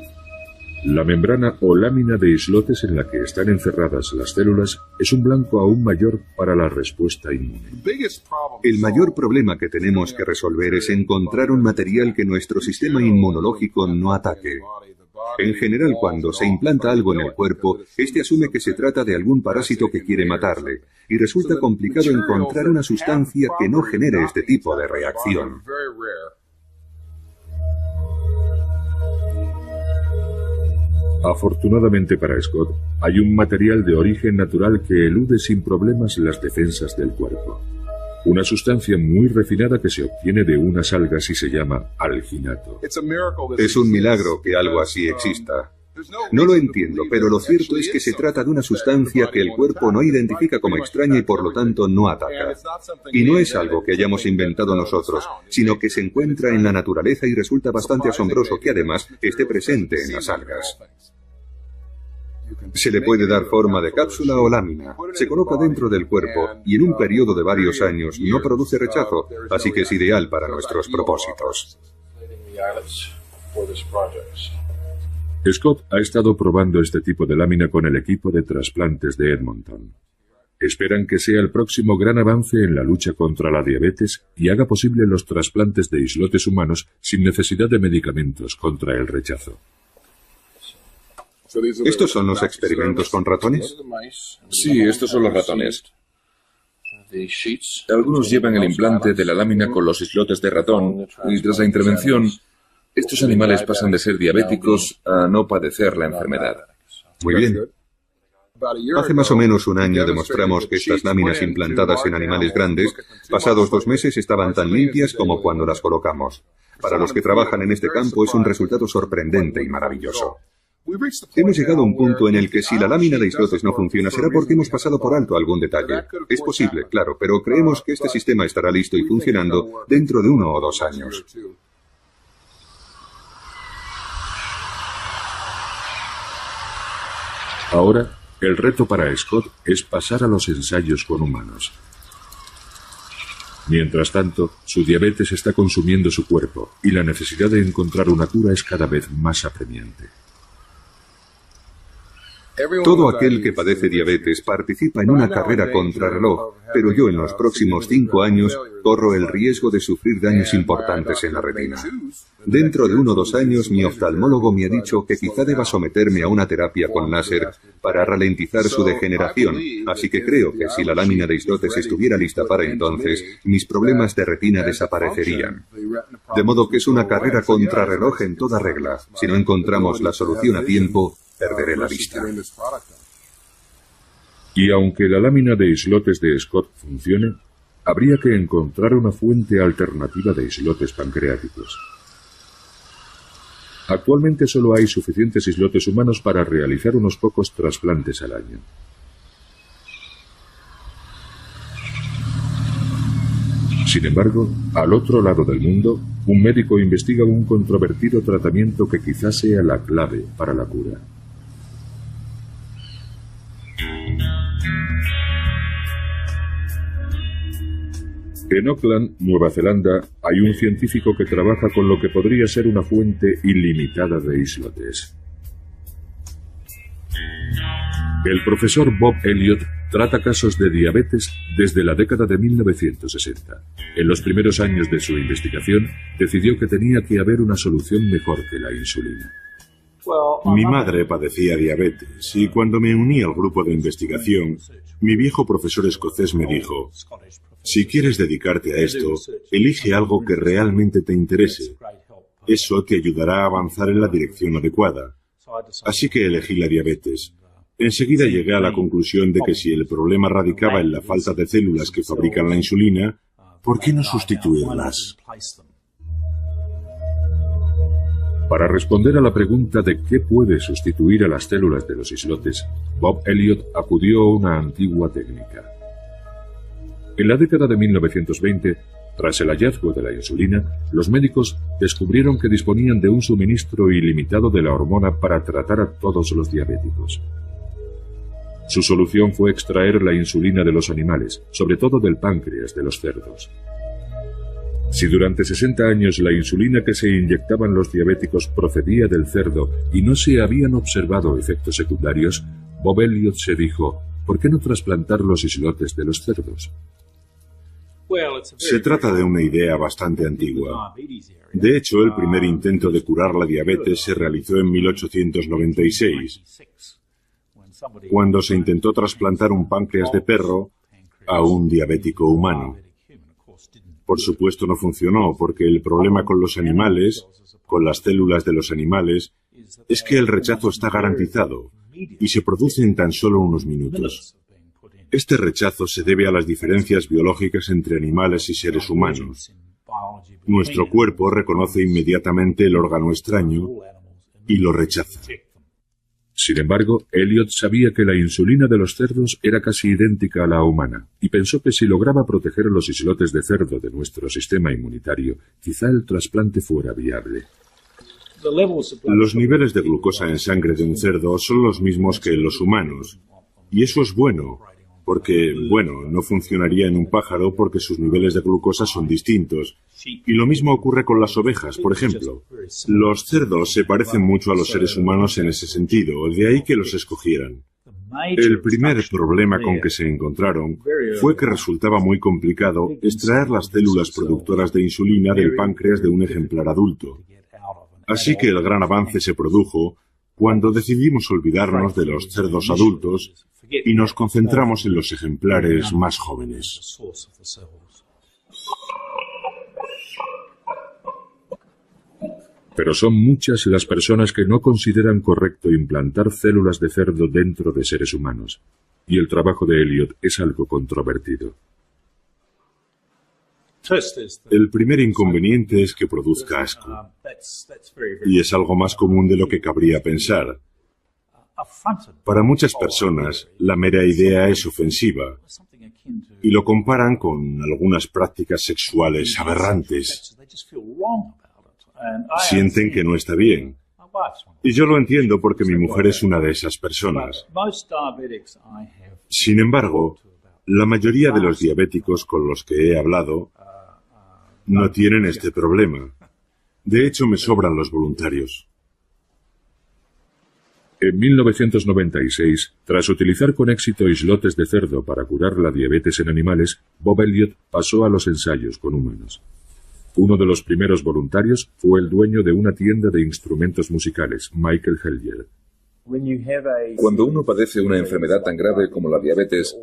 La membrana o lámina de islotes en la que están encerradas las células es un blanco aún mayor para la respuesta inmune. El mayor problema que tenemos que resolver es encontrar un material que nuestro sistema inmunológico no ataque. En general, cuando se implanta algo en el cuerpo, este asume que se trata de algún parásito que quiere matarle, y resulta complicado encontrar una sustancia que no genere este tipo de reacción. Afortunadamente para Scott, hay un material de origen natural que elude sin problemas las defensas del cuerpo. Una sustancia muy refinada que se obtiene de unas algas y se llama alginato. Es un milagro que algo así exista. No lo entiendo, pero lo cierto es que se trata de una sustancia que el cuerpo no identifica como extraña y por lo tanto no ataca. Y no es algo que hayamos inventado nosotros, sino que se encuentra en la naturaleza y resulta bastante asombroso que además esté presente en las algas. Se le puede dar forma de cápsula o lámina, se coloca dentro del cuerpo y en un periodo de varios años no produce rechazo, así que es ideal para nuestros propósitos. Scott ha estado probando este tipo de lámina con el equipo de trasplantes de Edmonton. Esperan que sea el próximo gran avance en la lucha contra la diabetes y haga posible los trasplantes de islotes humanos sin necesidad de medicamentos contra el rechazo. ¿Estos son los experimentos con ratones? Sí, estos son los ratones. Algunos llevan el implante de la lámina con los islotes de ratón y tras la intervención, estos animales pasan de ser diabéticos a no padecer la enfermedad. Muy bien. Hace más o menos un año demostramos que estas láminas implantadas en animales grandes, pasados 2 meses estaban tan limpias como cuando las colocamos. Para los que trabajan en este campo es un resultado sorprendente y maravilloso. Hemos llegado a un punto en el que si la lámina de islotes no funciona será porque hemos pasado por alto algún detalle. Es posible, claro, pero creemos que este sistema estará listo y funcionando dentro de 1 o 2 años. Ahora, el reto para Scott es pasar a los ensayos con humanos. Mientras tanto, su diabetes está consumiendo su cuerpo y la necesidad de encontrar una cura es cada vez más apremiante. Todo aquel que padece diabetes participa en una carrera contrarreloj, pero yo en los próximos 5 años corro el riesgo de sufrir daños importantes en la retina. Dentro de 1 o 2 años mi oftalmólogo me ha dicho que quizá deba someterme a una terapia con láser para ralentizar su degeneración, así que creo que si la lámina de islotes estuviera lista para entonces, mis problemas de retina desaparecerían. De modo que es una carrera contrarreloj en toda regla. Si no encontramos la solución a tiempo, perderé la vista. Y aunque la lámina de islotes de Scott funcione, habría que encontrar una fuente alternativa de islotes pancreáticos. Actualmente solo hay suficientes islotes humanos para realizar unos pocos trasplantes al año. Sin embargo, al otro lado del mundo, un médico investiga un controvertido tratamiento que quizás sea la clave para la cura. En Auckland, Nueva Zelanda, hay un científico que trabaja con lo que podría ser una fuente ilimitada de islotes. El profesor Bob Elliott trata casos de diabetes desde la década de 1960. En los primeros años de su investigación, decidió que tenía que haber una solución mejor que la insulina. Mi madre padecía diabetes y cuando me uní al grupo de investigación, mi viejo profesor escocés me dijo: si quieres dedicarte a esto, elige algo que realmente te interese. Eso te ayudará a avanzar en la dirección adecuada. Así que elegí la diabetes. Enseguida llegué a la conclusión de que si el problema radicaba en la falta de células que fabrican la insulina, ¿por qué no sustituirlas? Para responder a la pregunta de qué puede sustituir a las células de los islotes, Bob Elliott acudió a una antigua técnica. En la década de 1920, tras el hallazgo de la insulina, los médicos descubrieron que disponían de un suministro ilimitado de la hormona para tratar a todos los diabéticos. Su solución fue extraer la insulina de los animales, sobre todo del páncreas de los cerdos. Si durante 60 años la insulina que se inyectaban los diabéticos procedía del cerdo y no se habían observado efectos secundarios, Bob Elliott se dijo: ¿por qué no trasplantar los islotes de los cerdos? Se trata de una idea bastante antigua. De hecho, el primer intento de curar la diabetes se realizó en 1896, cuando se intentó trasplantar un páncreas de perro a un diabético humano. Por supuesto no funcionó, porque el problema con los animales, con las células de los animales, es que el rechazo está garantizado y se produce en tan solo unos minutos. Este rechazo se debe a las diferencias biológicas entre animales y seres humanos. Nuestro cuerpo reconoce inmediatamente el órgano extraño y lo rechaza. Sin embargo, Elliot sabía que la insulina de los cerdos era casi idéntica a la humana, y pensó que si lograba proteger los islotes de cerdo de nuestro sistema inmunitario, quizá el trasplante fuera viable. Los niveles de glucosa en sangre de un cerdo son los mismos que en los humanos, y eso es bueno, porque, no funcionaría en un pájaro porque sus niveles de glucosa son distintos. Y lo mismo ocurre con las ovejas, por ejemplo. Los cerdos se parecen mucho a los seres humanos en ese sentido, de ahí que los escogieran. El primer problema con que se encontraron fue que resultaba muy complicado extraer las células productoras de insulina del páncreas de un ejemplar adulto. Así que el gran avance se produjo cuando decidimos olvidarnos de los cerdos adultos y nos concentramos en los ejemplares más jóvenes. Pero son muchas las personas que no consideran correcto implantar células de cerdo dentro de seres humanos, y el trabajo de Elliot es algo controvertido. El primer inconveniente es que produzca asco, y es algo más común de lo que cabría pensar. Para muchas personas, la mera idea es ofensiva, y lo comparan con algunas prácticas sexuales aberrantes. Sienten que no está bien. Y yo lo entiendo porque mi mujer es una de esas personas. Sin embargo, la mayoría de los diabéticos con los que he hablado no tienen este problema. De hecho, me sobran los voluntarios. En 1996, tras utilizar con éxito islotes de cerdo para curar la diabetes en animales, Bob Elliot pasó a los ensayos con humanos. Uno de los primeros voluntarios fue el dueño de una tienda de instrumentos musicales, Michael Hellier. Cuando uno padece una enfermedad tan grave como la diabetes,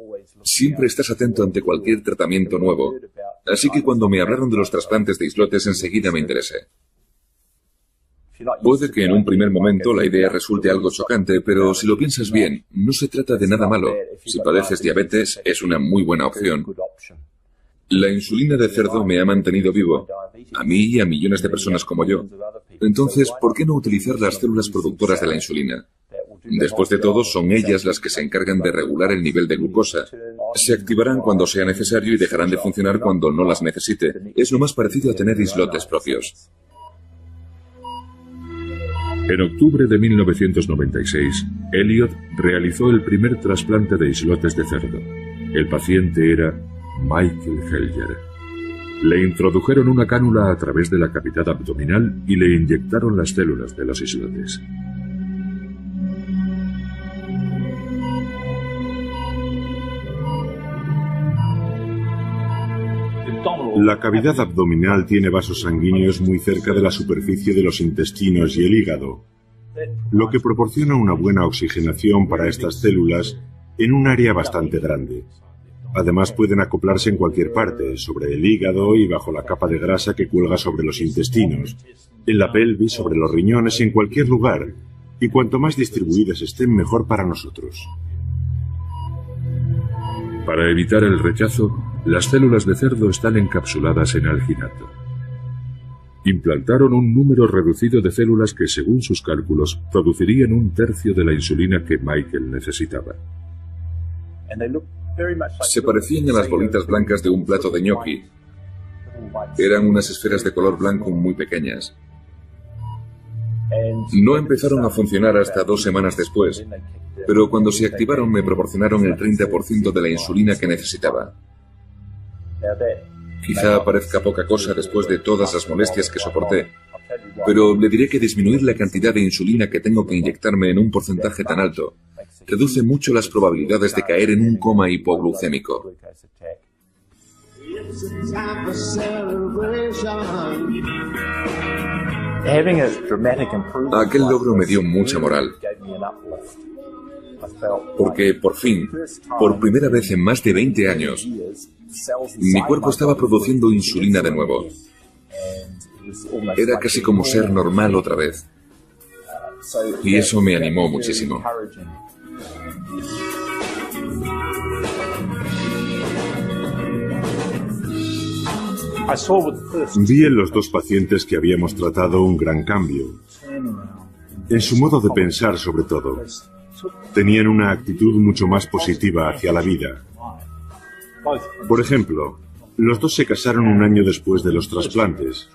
siempre estás atento ante cualquier tratamiento nuevo. Así que cuando me hablaron de los trasplantes de islotes, enseguida me interesé. Puede que en un primer momento la idea resulte algo chocante, pero si lo piensas bien, no se trata de nada malo. Si padeces diabetes, es una muy buena opción. La insulina de cerdo me ha mantenido vivo, a mí y a millones de personas como yo. Entonces, ¿por qué no utilizar las células productoras de la insulina? Después de todo, son ellas las que se encargan de regular el nivel de glucosa. Se activarán cuando sea necesario y dejarán de funcionar cuando no las necesite. Es lo más parecido a tener islotes propios. En octubre de 1996, Elliot realizó el primer trasplante de islotes de cerdo. El paciente era Michael Hellier. Le introdujeron una cánula a través de la cavidad abdominal y le inyectaron las células de los islotes. La cavidad abdominal tiene vasos sanguíneos muy cerca de la superficie de los intestinos y el hígado, lo que proporciona una buena oxigenación para estas células en un área bastante grande. Además pueden acoplarse en cualquier parte, sobre el hígado y bajo la capa de grasa que cuelga sobre los intestinos, en la pelvis, sobre los riñones, en cualquier lugar, y cuanto más distribuidas estén, mejor para nosotros. Para evitar el rechazo, las células de cerdo están encapsuladas en alginato. Implantaron un número reducido de células que, según sus cálculos, producirían un tercio de la insulina que Michael necesitaba. Se parecían a las bolitas blancas de un plato de ñoqui. Eran unas esferas de color blanco muy pequeñas. No empezaron a funcionar hasta 2 semanas después, pero cuando se activaron me proporcionaron el 30% de la insulina que necesitaba. Quizá parezca poca cosa después de todas las molestias que soporté, pero le diré que disminuir la cantidad de insulina que tengo que inyectarme en un porcentaje tan alto reduce mucho las probabilidades de caer en un coma hipoglucémico. Aquel logro me dio mucha moral, porque por fin, por primera vez en más de 20 años, mi cuerpo estaba produciendo insulina de nuevo. Era casi como ser normal otra vez. Y eso me animó muchísimo. Vi en los dos pacientes que habíamos tratado un gran cambio. En su modo de pensar, sobre todo. Tenían una actitud mucho más positiva hacia la vida. Por ejemplo, los dos se casaron un año después de los trasplantes.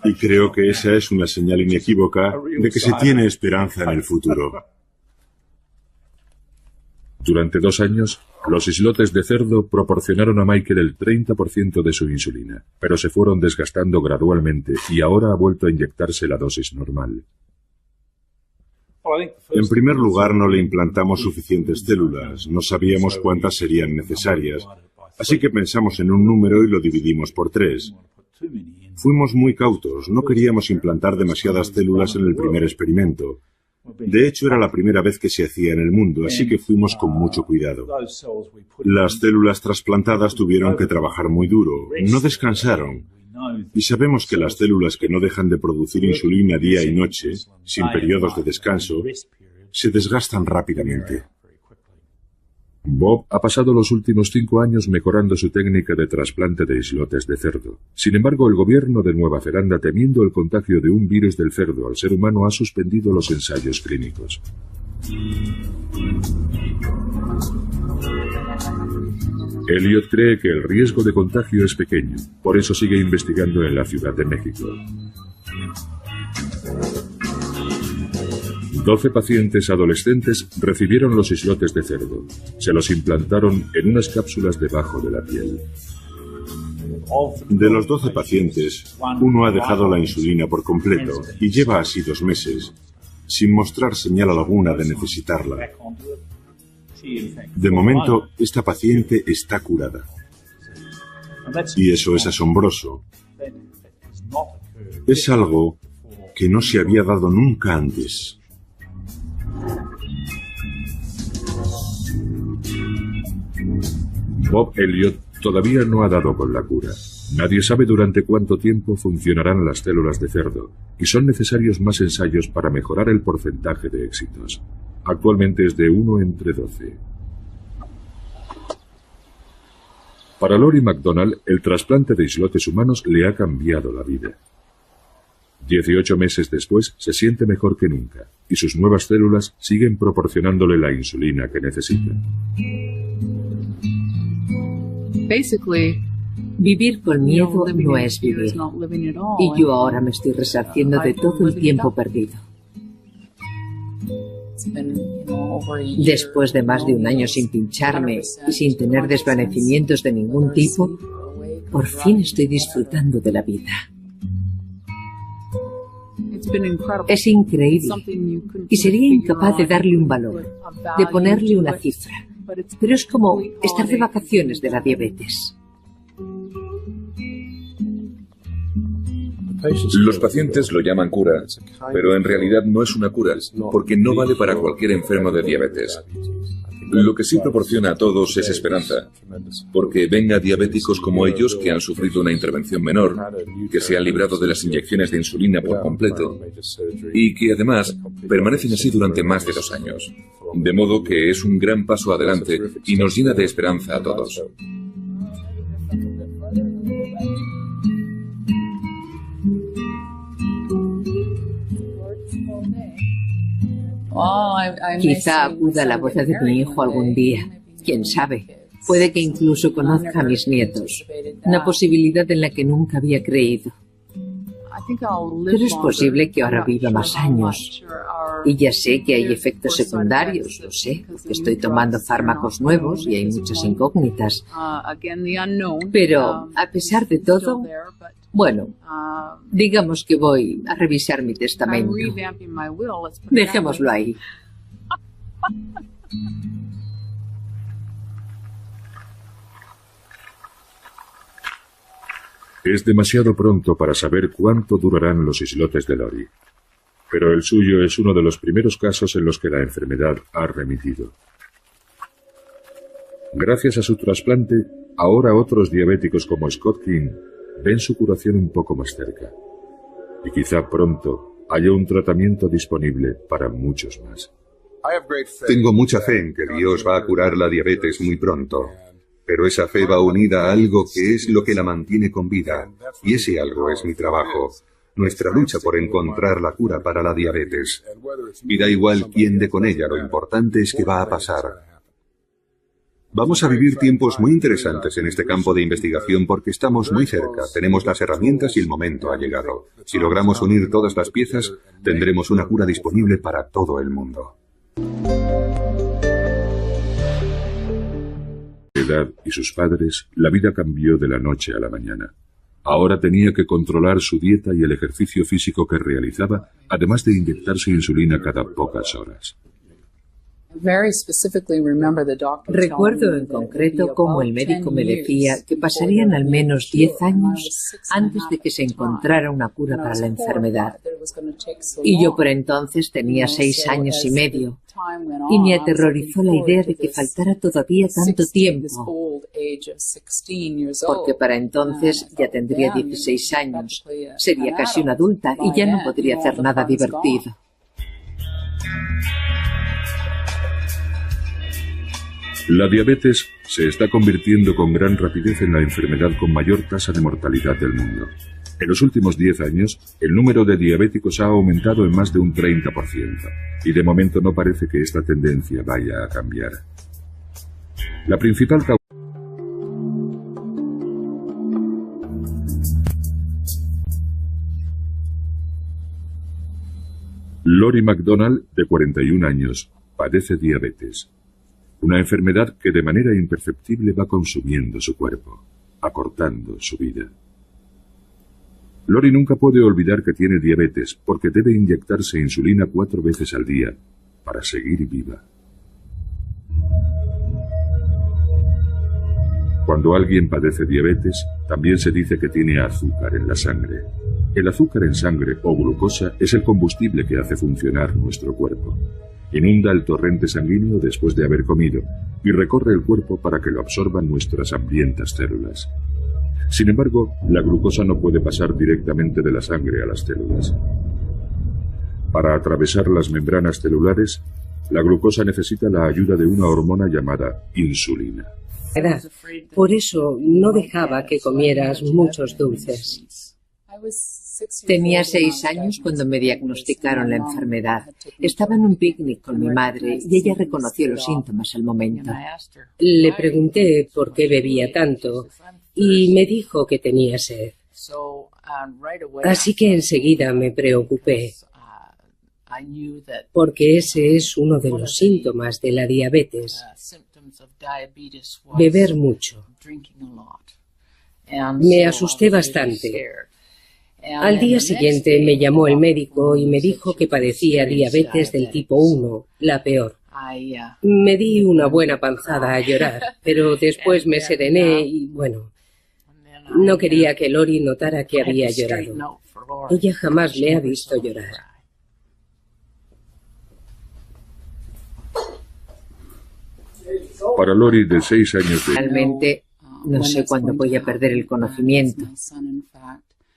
Y creo que esa es una señal inequívoca de que se tiene esperanza en el futuro. Durante 2 años, los islotes de cerdo proporcionaron a Michael el 30% de su insulina, pero se fueron desgastando gradualmente y ahora ha vuelto a inyectarse la dosis normal. En primer lugar, no le implantamos suficientes células, no sabíamos cuántas serían necesarias, así que pensamos en un número y lo dividimos por 3. Fuimos muy cautos, no queríamos implantar demasiadas células en el primer experimento. De hecho, era la primera vez que se hacía en el mundo, así que fuimos con mucho cuidado. Las células trasplantadas tuvieron que trabajar muy duro, no descansaron. Y sabemos que las células que no dejan de producir insulina día y noche, sin periodos de descanso, se desgastan rápidamente. Bob ha pasado los últimos 5 años mejorando su técnica de trasplante de islotes de cerdo. Sin embargo, el gobierno de Nueva Zelanda, temiendo el contagio de un virus del cerdo al ser humano, ha suspendido los ensayos clínicos. Elliot cree que el riesgo de contagio es pequeño, por eso sigue investigando en la Ciudad de México. 12 pacientes adolescentes recibieron los islotes de cerdo. Se los implantaron en unas cápsulas debajo de la piel. De los 12 pacientes, uno ha dejado la insulina por completo y lleva así 2 meses, sin mostrar señal alguna de necesitarla. De momento, esta paciente está curada. Y eso es asombroso. Es algo que no se había dado nunca antes. Bob Elliot todavía no ha dado con la cura. Nadie sabe durante cuánto tiempo funcionarán las células de cerdo, y son necesarios más ensayos para mejorar el porcentaje de éxitos. Actualmente es de 1 entre 12. Para Lori McDonald, el trasplante de islotes humanos le ha cambiado la vida. 18 meses después, se siente mejor que nunca, y sus nuevas células siguen proporcionándole la insulina que necesita. Vivir con miedo no es vivir. Y yo ahora me estoy resarciendo de todo el tiempo perdido. Después de más de 1 año sin pincharme y sin tener desvanecimientos de ningún tipo, por fin estoy disfrutando de la vida. Es increíble y sería incapaz de darle un valor, de ponerle una cifra. Pero es como estar de vacaciones de la diabetes. Los pacientes lo llaman cura, pero en realidad no es una cura, porque no vale para cualquier enfermo de diabetes. Lo que sí proporciona a todos es esperanza, porque ven a diabéticos como ellos que han sufrido una intervención menor, que se han librado de las inyecciones de insulina por completo y que además permanecen así durante más de 2 años. De modo que es un gran paso adelante y nos llena de esperanza a todos. Quizá acuda a la boda de mi hijo algún día. Quién sabe. Puede que incluso conozca a mis nietos. Una posibilidad en la que nunca había creído. Pero es posible que ahora viva más años. Y ya sé que hay efectos secundarios, lo sé, porque estoy tomando fármacos nuevos y hay muchas incógnitas. Pero, a pesar de todo, bueno, digamos que voy a revisar mi testamento. Dejémoslo ahí. Es demasiado pronto para saber cuánto durarán los islotes de Lori, pero el suyo es uno de los primeros casos en los que la enfermedad ha remitido. Gracias a su trasplante, ahora otros diabéticos como Scott King ven su curación un poco más cerca. Y quizá pronto haya un tratamiento disponible para muchos más. Tengo mucha fe en que Dios va a curar la diabetes muy pronto. Pero esa fe va unida a algo que es lo que la mantiene con vida. Y ese algo es mi trabajo. Nuestra lucha por encontrar la cura para la diabetes. Y da igual quién dé con ella, lo importante es que va a pasar. Vamos a vivir tiempos muy interesantes en este campo de investigación porque estamos muy cerca, tenemos las herramientas y el momento ha llegado. Si logramos unir todas las piezas, tendremos una cura disponible para todo el mundo. Edad y sus padres, la vida cambió de la noche a la mañana. Ahora tenía que controlar su dieta y el ejercicio físico que realizaba, además de inyectarse insulina cada pocas horas. Recuerdo en concreto cómo el médico me decía que pasarían al menos 10 años antes de que se encontrara una cura para la enfermedad. Y yo por entonces tenía 6 años y medio. Y me aterrorizó la idea de que faltara todavía tanto tiempo, porque para entonces ya tendría 16 años, sería casi una adulta y ya no podría hacer nada divertido. La diabetes se está convirtiendo con gran rapidez en la enfermedad con mayor tasa de mortalidad del mundo. En los últimos 10 años, el número de diabéticos ha aumentado en más de un 30%, y de momento no parece que esta tendencia vaya a cambiar. La principal causa Lori McDonald, de 41 años, padece diabetes. Una enfermedad que de manera imperceptible va consumiendo su cuerpo, acortando su vida. Lori nunca puede olvidar que tiene diabetes porque debe inyectarse insulina 4 veces al día para seguir viva. Cuando alguien padece diabetes, también se dice que tiene azúcar en la sangre. El azúcar en sangre o glucosa es el combustible que hace funcionar nuestro cuerpo. Inunda el torrente sanguíneo después de haber comido y recorre el cuerpo para que lo absorban nuestras hambrientas células. Sin embargo, la glucosa no puede pasar directamente de la sangre a las células. Para atravesar las membranas celulares, la glucosa necesita la ayuda de una hormona llamada insulina. Por eso no dejaba que comieras muchos dulces. Tenía 6 años cuando me diagnosticaron la enfermedad. Estaba en un picnic con mi madre y ella reconoció los síntomas al momento. Le pregunté por qué bebía tanto y me dijo que tenía sed. Así que enseguida me preocupé, porque ese es uno de los síntomas de la diabetes, beber mucho. Me asusté bastante. Al día siguiente me llamó el médico y me dijo que padecía diabetes del tipo 1, la peor. Me di una buena panzada a llorar, pero después me serené y, bueno, no quería que Lori notara que había llorado. Ella jamás me ha visto llorar. Para Lori, de 6 años de... Realmente no sé cuándo voy a perder el conocimiento.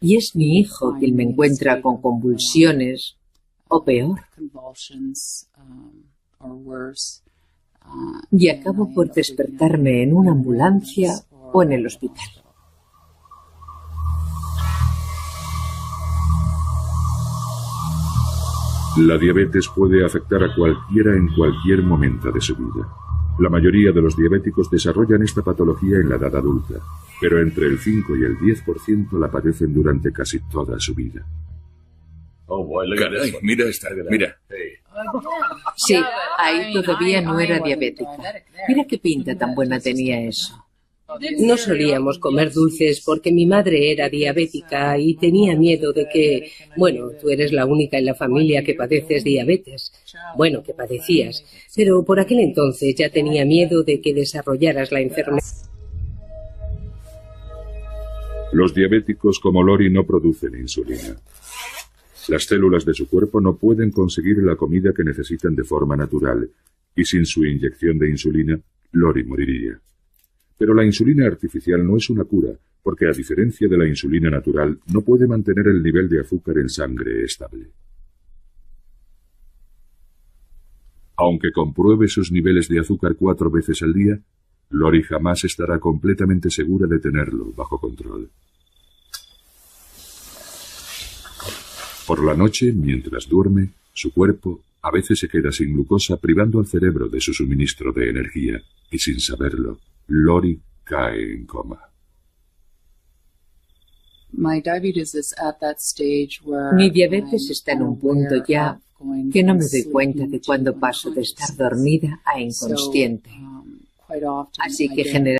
Y es mi hijo quien me encuentra con convulsiones, o peor. Y acabo por despertarme en una ambulancia o en el hospital. La diabetes puede afectar a cualquiera en cualquier momento de su vida. La mayoría de los diabéticos desarrollan esta patología en la edad adulta, pero entre el 5 y el 10% la padecen durante casi toda su vida. Caray, mira esta, mira. Sí, ahí todavía no era diabética. Mira qué pinta tan buena tenía eso. No solíamos comer dulces porque mi madre era diabética y tenía miedo de que, bueno, tú eres la única en la familia que padeces diabetes. Bueno, que padecías, pero por aquel entonces ya tenía miedo de que desarrollaras la enfermedad. Los diabéticos como Lori no producen insulina. Las células de su cuerpo no pueden conseguir la comida que necesitan de forma natural, y sin su inyección de insulina, Lori moriría. Pero la insulina artificial no es una cura, porque a diferencia de la insulina natural, no puede mantener el nivel de azúcar en sangre estable. Aunque compruebe sus niveles de azúcar 4 veces al día, Lori jamás estará completamente segura de tenerlo bajo control. Por la noche, mientras duerme, su cuerpo a veces se queda sin glucosa, privando al cerebro de su suministro de energía, y sin saberlo, Lori cae en coma. Mi diabetes está en un punto ya que no me doy cuenta de cuándo paso de estar dormida a inconsciente. Así que generalmente